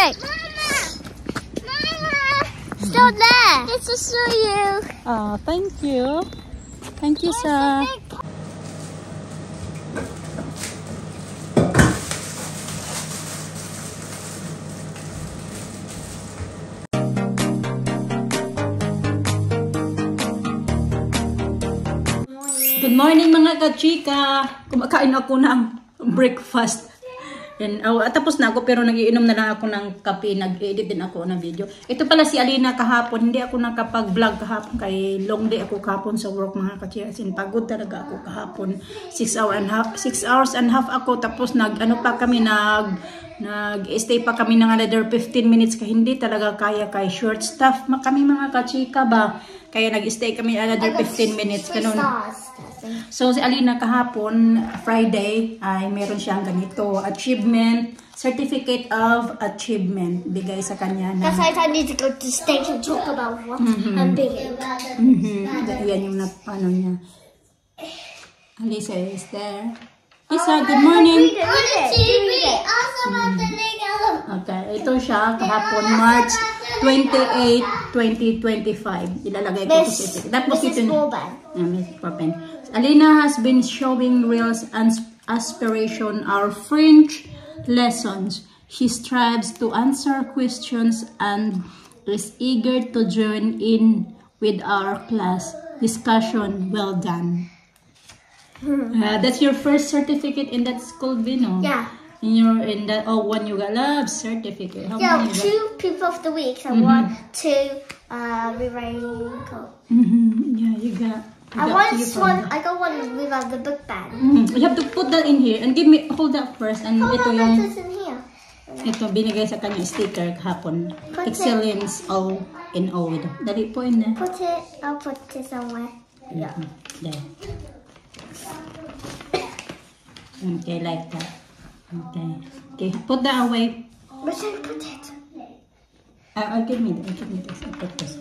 Look. Still there. It's to show you. Oh, thank you. Thank you, sir. Good morning mga kachika. Kumakain ako ng breakfast. And, tapos na ako pero nagiinom na lang ako ng kape. Nag-edit din ako ng video. Ito pala si Alina kahapon. Hindi ako nakapag-vlog kahapon kay long day ako kahapon sa work mga kachika. As in, pagod talaga ako kahapon. 6 hours and half ako. Tapos nag-ano pa kami, nag-stay pa kami ng another 15 minutes. Kaya hindi talaga kaya kay short staff kami mga kachika ba. Kaya nag-stay kami another 15 minutes. Ganun. So, si Alina kahapon, Friday, ay meron siyang ganito, achievement, certificate of achievement, bigay sa kanya na. That's why I need to go to stage and talk about what I'm doing. Yan yung ano niya. Alisa is there. Lisa, good morning. Okay, ito siya kahapon, March 28, 2025. Ilalagay ko sa tapos ito. Alina has been showing reels and aspiration our French lessons. She strives to answer questions and is eager to join in with our class discussion. Well done. That's your first certificate in that school, Vino? Yeah. In that one you got love certificate. How many 2 people of the week and 2 rewriting code. Yeah, you got. I got one without the book bag. You have to put that in here and give me, hold that first. And ito yung, in here. Ito, binigay sa kanya sticker kahapon. Excellence all in all. Dali po in there. I'll put it somewhere. Yeah. There. Okay, like that. Okay, put that away. Where should I put it? I'll give me this. I'll put this.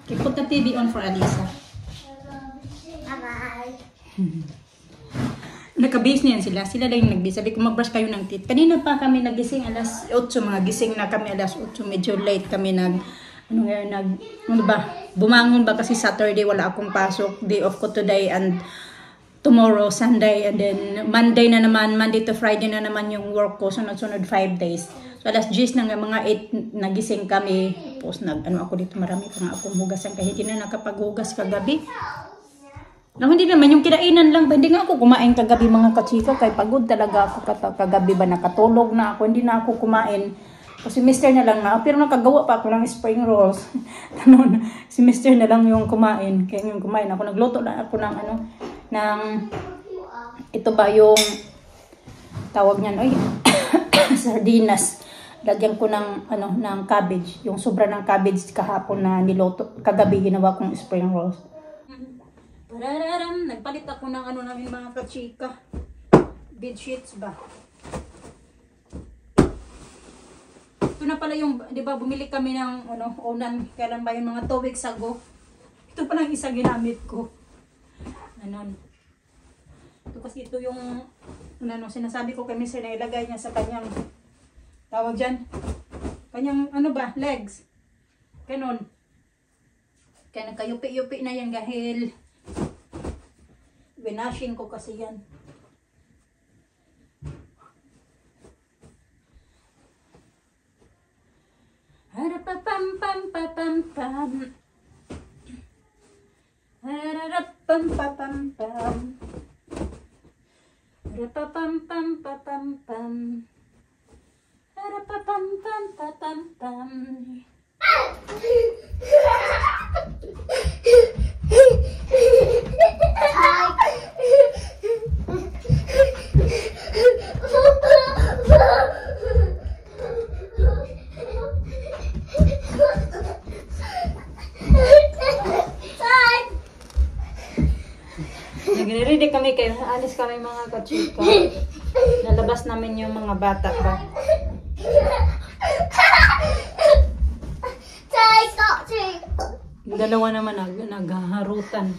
Okay, put the TV on for Alisa. Bye-bye. Naka-base niyan sila. Sila lang yung nag-base. Sabi ko, mag-brush kayo ng teeth. Kanina pa kami nagising alas 8. Mga gising na kami alas 8. Medyo late kami bumangon ba kasi Saturday wala akong pasok. Day off ko today and tomorrow, Sunday. And then Monday na naman, Monday to Friday na naman yung work ko. Sunod-sunod 5 days. So alas 10 na mga 8 nagising kami. Tapos ako dito, marami pa nga akong hugasan. Kahit hindi na nakapaghugas kagabi. Hindi naman, yung kinainan lang ba? Hindi nga ako kumain kagabi mga kachika. Kaya pagod talaga ako kagabi ba. Nakatulog na ako. Hindi na ako kumain. Kasi mister na lang na. Pero nakagawa pa ako ng spring rolls. Si mister na lang yung kumain. Kaya yung kumain ako. Nagluto na ako ng ito ba yung tawag niyan. Ay, sardinas. Lagyan ko ng cabbage. Yung sobra ng cabbage kahapon na niluto. Kagabi ginawa kong spring rolls. Nagpalit ako ng namin mga kachika. Bed sheets ba? Ito na pala yung, di ba, bumili kami ng unan, kailan ba yung mga 2 weeks ago. Ito pala yung isa ginamit ko. Ito kasi ito yung, sinasabi ko kay Mr. na ilagay niya sa kanyang, tawag dyan, kanyang, legs. Ganon. Kaya nagkayupi-yupi na yan dahil, binashing ko kasi yan. Harapapam-pam-pam-pam. Harapapam-pam-pam. Harapapam-pam-pam-pam. Harapapam-pam-pam-pam. Nagre-ready kami kayo. Alis kami mga kachika. Nalabas namin yung mga bata ba. Yung dalawa naman naghaharutan.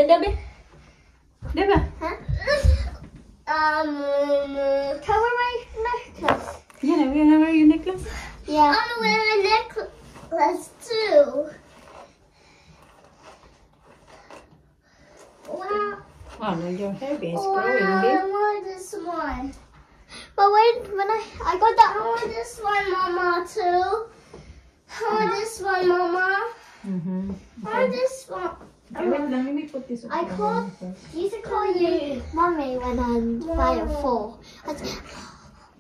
Dabi? Diba? Huh? Can we wear necklace? Yeah, we're gonna wear your necklace. Yeah. I want to wear a necklace too. Wow. Oh, no, your hair is Wow, growing, I babe. want this one. But wait, when I got that, I want this one, Mama, too. I want this one, Mama. Mm-hmm. I want this one. Okay, wait lang, let me put this on. I used to call you Mommy when I'm 5 or 4. I'd say,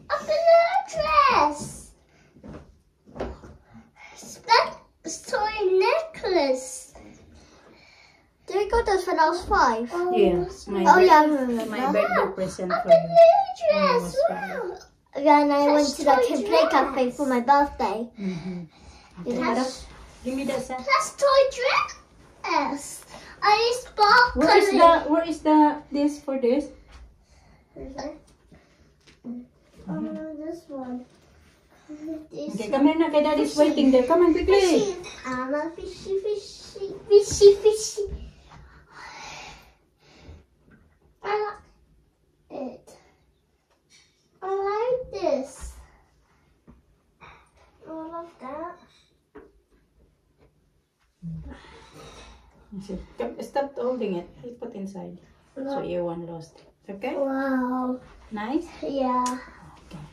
I'm gonna dress. That's toy necklace. Did we got this when I was 5? Yeah. Oh yeah, I remember. My birthday present I'm for you. gonna dress. Wow. Then I went to the play cafe for my birthday. Mm-hmm. That's Give me that set. toy dress. I sparkle. Where is the this for this? This one. This Okay, come here na, kay daddy's waiting there. Come on, quickly. I'm a fishy. I like it. I like this. I love that. Stop holding it. I'll put inside. So you won't lost it. Okay? Wow. Nice? Yeah. Okay.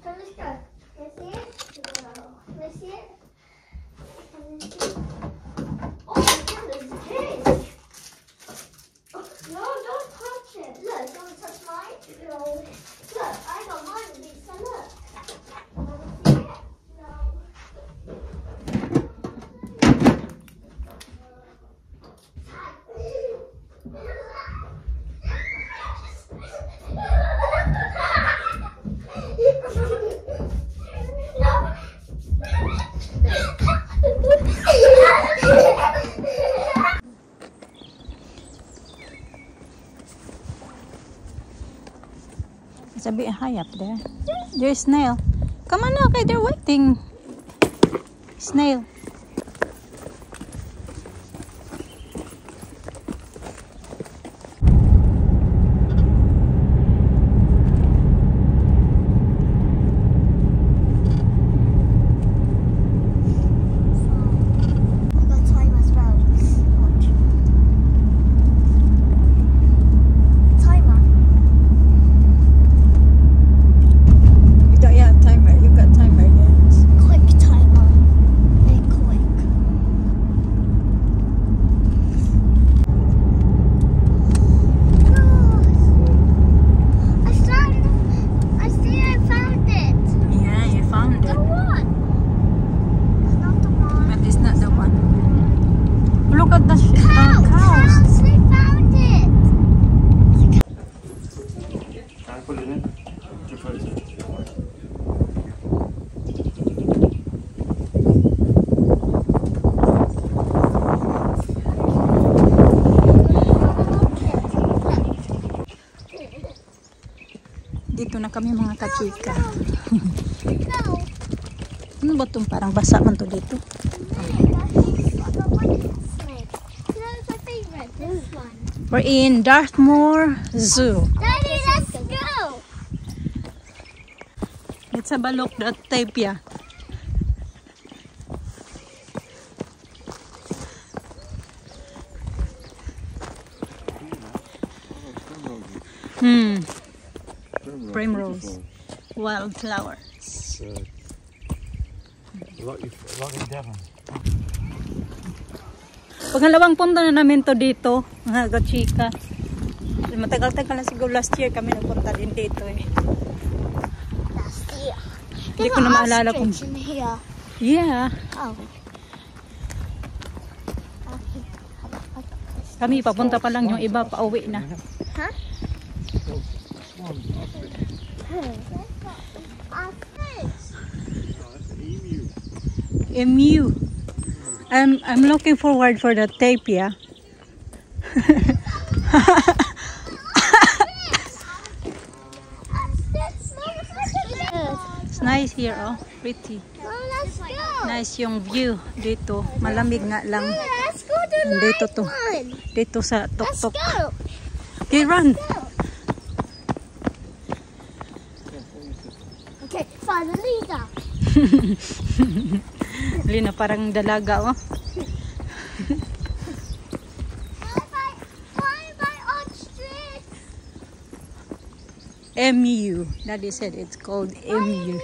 Let's go. Let's see it. Let's see it. Oh, what is this? No, don't touch it. Look, don't touch mine. No. Look, I got mine. Lisa, look. Wanna see it? It's a bit high up there. There's snail. Come on now, okay, they're waiting. Snail. I got time as well. Watch. Timer. Yeah, timer. You got timer, yes. Quick timer. Very quick. I see I found it. Yeah, you found The it. one. It's not the one. But it's not the one. Look at the Cows. cows. They found it. I put it in. Your photo. Dito na kami mga kachika. No. Ano ba itong parang basa man to dito? This one. We're in Dartmoor Zoo. Daddy, let's go. Let's have a look at tapia. Primrose. Wildflowers. Like in Devon. Pangalawang punta na namin to dito, mga kachika. Matagal-tagal na siguro last year kami nagpunta din dito eh. Last year. Hindi ko na maalala kung... In here. Yeah. Oh. Kami papunta pa lang, yung iba pa uwi na. Huh? Emu. I'm looking forward for the tapia. It's nice here. here, oh. Pretty. Mom, let's go. Nice yung view dito. Malamig nga lang. Let's go to the Dito night to. one. Dito sa Let's tuktok. go. Okay, run. Go. Okay, follow the leader. Lina, parang dalaga, oh. Bye ostrich. MU. Daddy said it's called MU.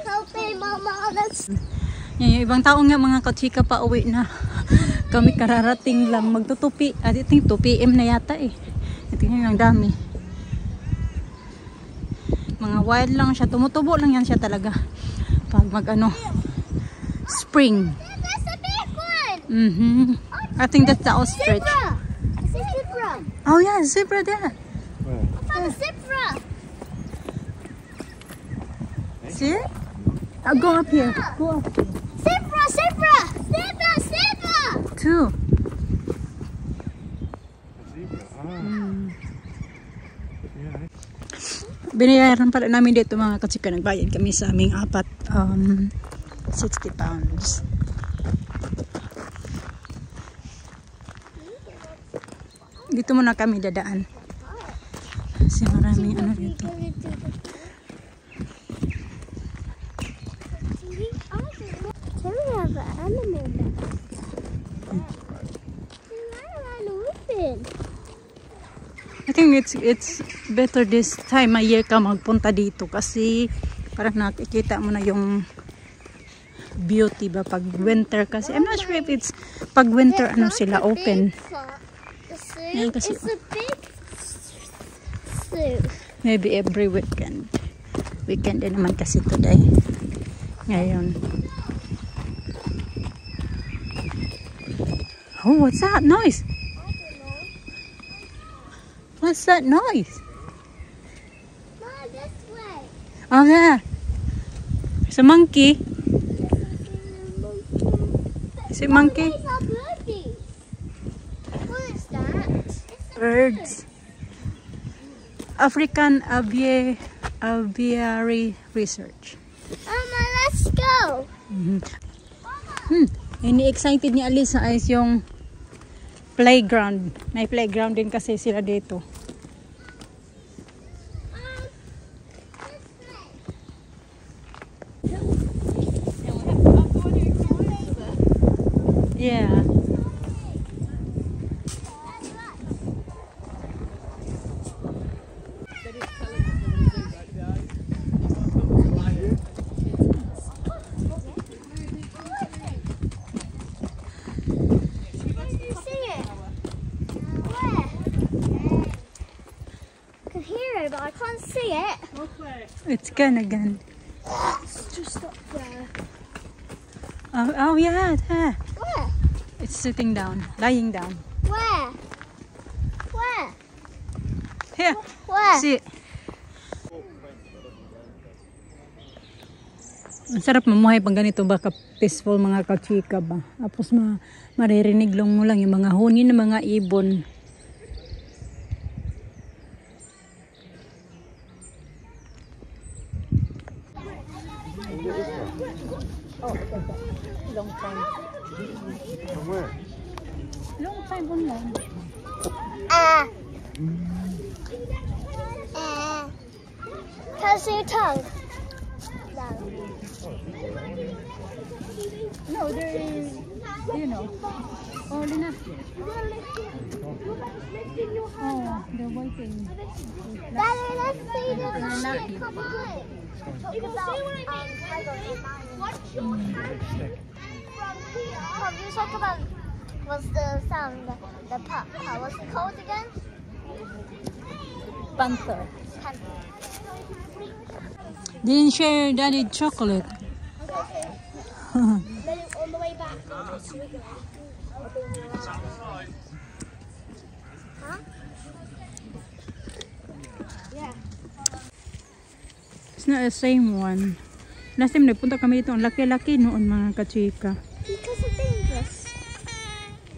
Help me, Mama. Let's. Yan, yung ibang tao nga mga kachika pa uwi na. Kami kararating lang magtutupi. At ito yung 2 PM na yata eh. Ito yung dami. Mga wild lang siya. Tumutubo lang yan siya talaga. Pag mag ano, spring. That's a big one. I think that's the ostrich. Zebra. It's a zebra. Oh yeah, zebra there. Where? I found a zebra. See it? I'll go up here. Go up. Zebra, zebra, zebra, zebra. 2. A zebra. Yeah. Binayaran pala namin dito mga katsika. Nagbayad kami sa aming 60 pounds. Dito muna kami dadaan. Kasi maraming ano dito. Can we have an animal back? I think it's better this time of year ka magpunta dito kasi parang nakikita mo na yung beauty ba pag winter kasi I'm not sure if it's pag winter ano sila open. Yan kasi It's a big zoo. maybe every weekend. Weekend din naman kasi today. Ngayon. Oh, what's that noise? What's that noise? Mom, this way. Oh, there. It's a monkey. Is it monkey? These are birdies. What is that? Birds. African Aviary Research. Mama, let's go. Ini-excited ni Alisa is yung playground. May playground din kasi sila dito. Yeah. But I can't see it. It's Ganagan. It's just up there. Oh yeah, there. Where? It's sitting down, lying down. Where? Where? Here. Where? See. Ang sarap mamuhay pag ganito ba ka-peaceful mga kachika ba. Tapos maririnig lang mo lang yung mga huni ng mga ibon. Long time. From where? Long time lang. Can I see your tongue? No, there is, you know. Oh, Lina. Oh, they're waiting. Daddy, let's see the Lalaki. Come on. You can see what I mean. Watch your hand from here. Come, you talk about what's the sound, the pop. What's it called again? Panther. Panther. Didn't share daddy chocolate. Then on the way back, huh? Yeah. It's not the same one. Last time nagpunta kami dito, ang laki-laki noon mga kachika. Because it's dangerous.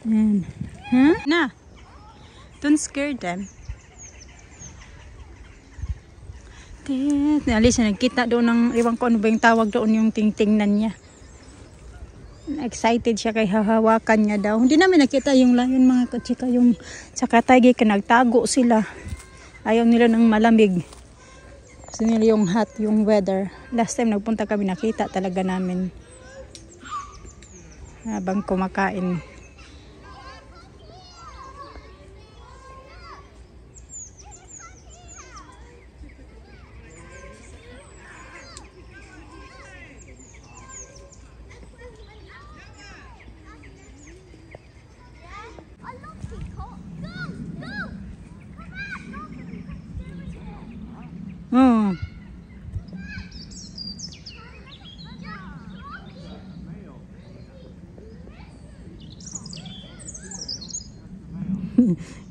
Yan. Huh? Na. Don't scare them. Alisa, nagkita doon ng, iwan ko ano ba yung tawag doon, yung tingtingnan niya. Excited siya kay hahawakan niya daw. Hindi namin nakita yung lion mga kachika, yung saka tiger, nagtago sila. Ayaw nila ng malamig. Gusto nila yung hot, yung weather. Last time nagpunta kami, nakita talaga namin habang kumakain. Oh.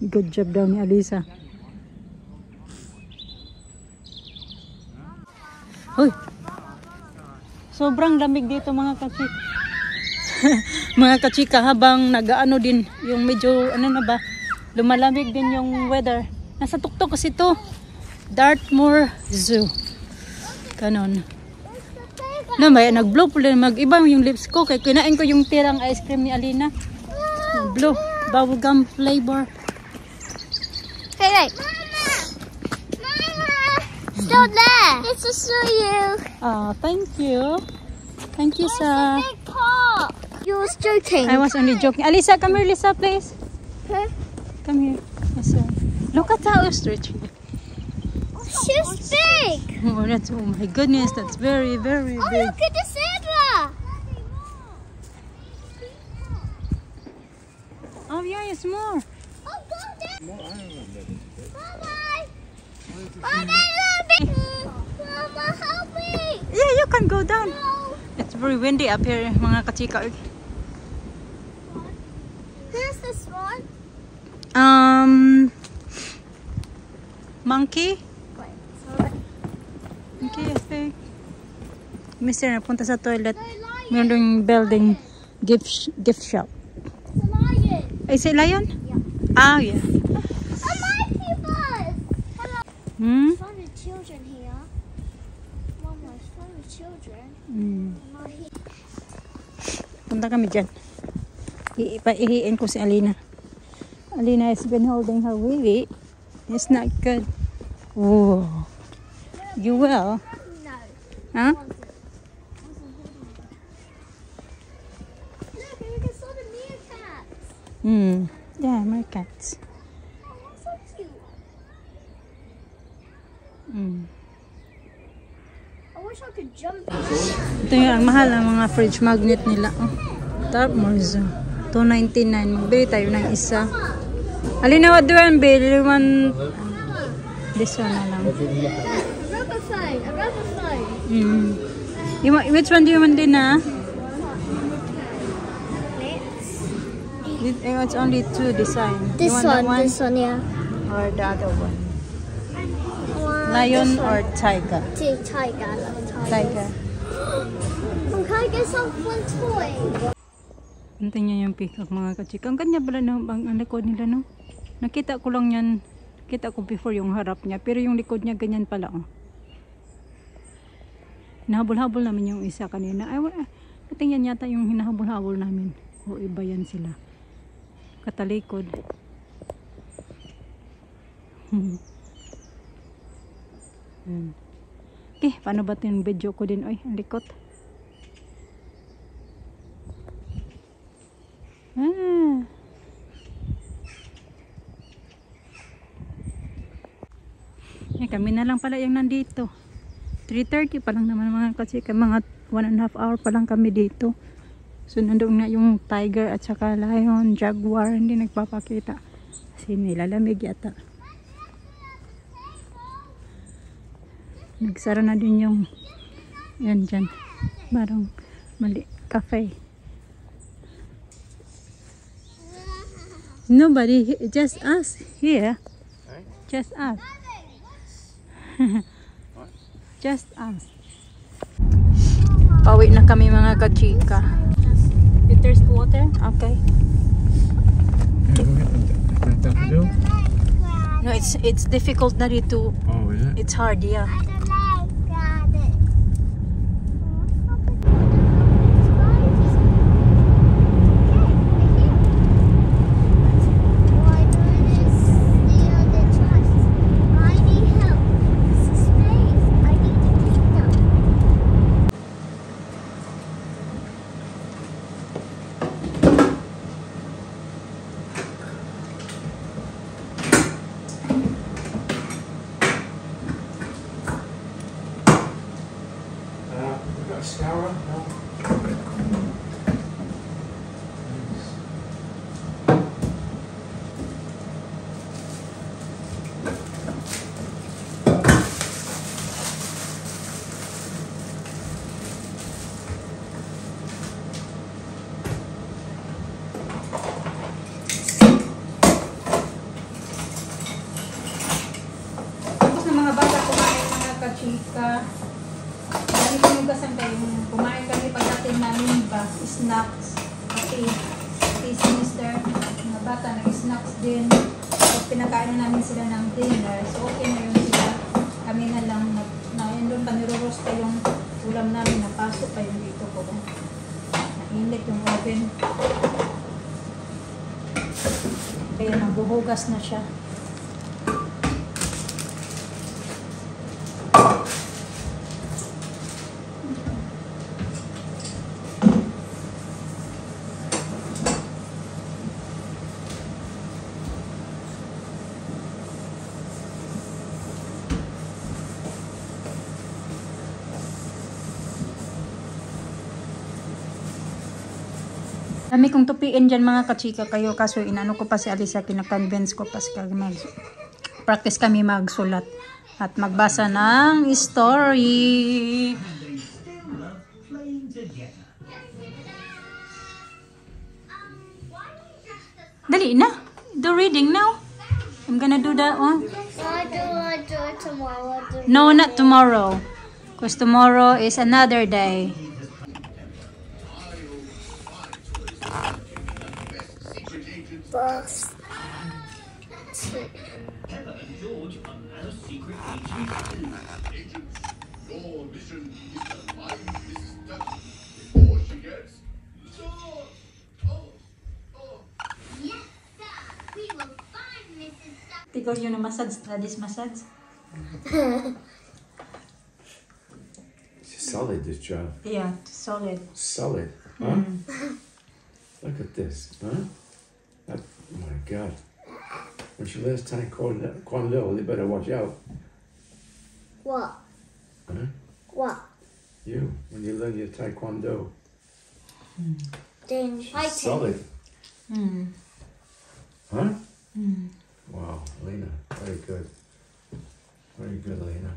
Good job daw ni Alisa. Uy. Sobrang lamig dito mga kachika. Mga kachika, habang nagaano din yung medyo ano na ba, lumalamig din yung weather. Nasa tuktok kasi to. Dartmoor Zoo. Kanon. Na may nag-blow po din, mag-iba yung lips ko kaya kinain ko yung tirang ice cream ni Alina. Blow, bubblegum flavor. Hey, wait. Mama! Still there. It's to show you. Oh, thank you. Thank you, sir. Big pot. You was joking. I was only joking. Alisa, come here, Lisa, please. Huh? Come here. Yes, sir. Look at that ostrich. She's big. Oh, that's, oh my goodness, that's very, very Oh, big. look at the zebra. Oh, yeah, it's more. Oh, go there. Bye-bye. Bye-bye. Mama, help me. Yeah, you can go down. No. It's very windy up here, mga kachika. Here's this one. Monkey? Wait, sorry. Okay, I think. Mister, napunta sa toilet. Meron yung building gift shop. It's a lion. Is it lion? Yeah. Ah, yeah. A monkey bus. Hello. Hmm? Fun with children here. Mama, it's fun with children. Hmm. Not here. Punta kami dyan. Ihiin ko si Alina. Alina has been holding her baby. It's not good. Whoa. You will? No. Huh? Look, you can saw the meerkats. Hmm. Yeah, meerkats. Oh, that's so cute. Hmm. I wish I could jump. Ito yung ang mahal ang mga fridge magnet nila. Oh. Dartmoor Zoo. $2.99. Magbili tayo ng isa. Alina, what do you want, Bill? You want this one na lang. A rubber phone. A rubber phone. Mm. You want, which one do you want, Dina? It's only two designs. This You want one, that yeah. or the other one? Lion Lion or tiger? tiger. Tiger. Oh, can I get some one toy? Ito niya yung peacock mga kachika. Ang ganda pala ng ang likod nila, no? Nakita ko lang yan. Kita ko before yung harap niya. Pero yung likod niya ganyan pala, oh. Hinahabol-habol namin yung isa kanina. Ay, natingnan yata yung hinahabol-habol namin. O iba yan sila. Katalikod. Okay, paano ba ito yung video ko din? Oy, ang likot. Kami na lang pala yung nandito. 3:30 pa lang naman mga kachika. Mga 1.5 hour pa lang kami dito. So nandoon na yung tiger at saka lion, jaguar. Hindi nagpapakita. Kasi nilalamig yata. Nagsara na din yung yan dyan. Parang mali. Cafe. Nobody, just us here. Just us. Just us. Pauwi na kami mga kachika. If there's water, okay. No, it's difficult na dito. Oh, is it? It's hard, yeah. mascara? No. Tapos na mga bata kumain mga kachika. Dahil pinugasan kayo, kumain kami pagdating namin ba, snacks. Kasi sinister, mga bata nag-snacks din. So pinakain na namin sila ng dinner. So okay na yun sila. Kami na lang, yun doon pa niroros pa yung ulam namin, napasok pa yung dito ko. Nainit yung oven. Kaya magbuhugas na siya. Dami kong tupiin dyan mga kachika kayo, kaso inano ko pa si Alisa, kina-convince ko pa si practice kami magsulat at magbasa ng story. Dali na, do reading now. I'm gonna do that one. I do it tomorrow. No, not tomorrow, because tomorrow is another day. Books. George unmasked secret agent 2. Agents, your mission is to find Mrs. Duck before she gets lost. Yes, sir. We will find Mrs. Duck. Tigol yun na massage, this massage. It's solid, this job. Yeah, solid. Solid, huh? Look at this, huh? Oh my God. When she last time Kwando, they better watch out. What? Huh? What? You, when you learn your Taekwondo. Then fighting. Solid. Mm. Huh? Wow, Lena, very good. Very good, Lena.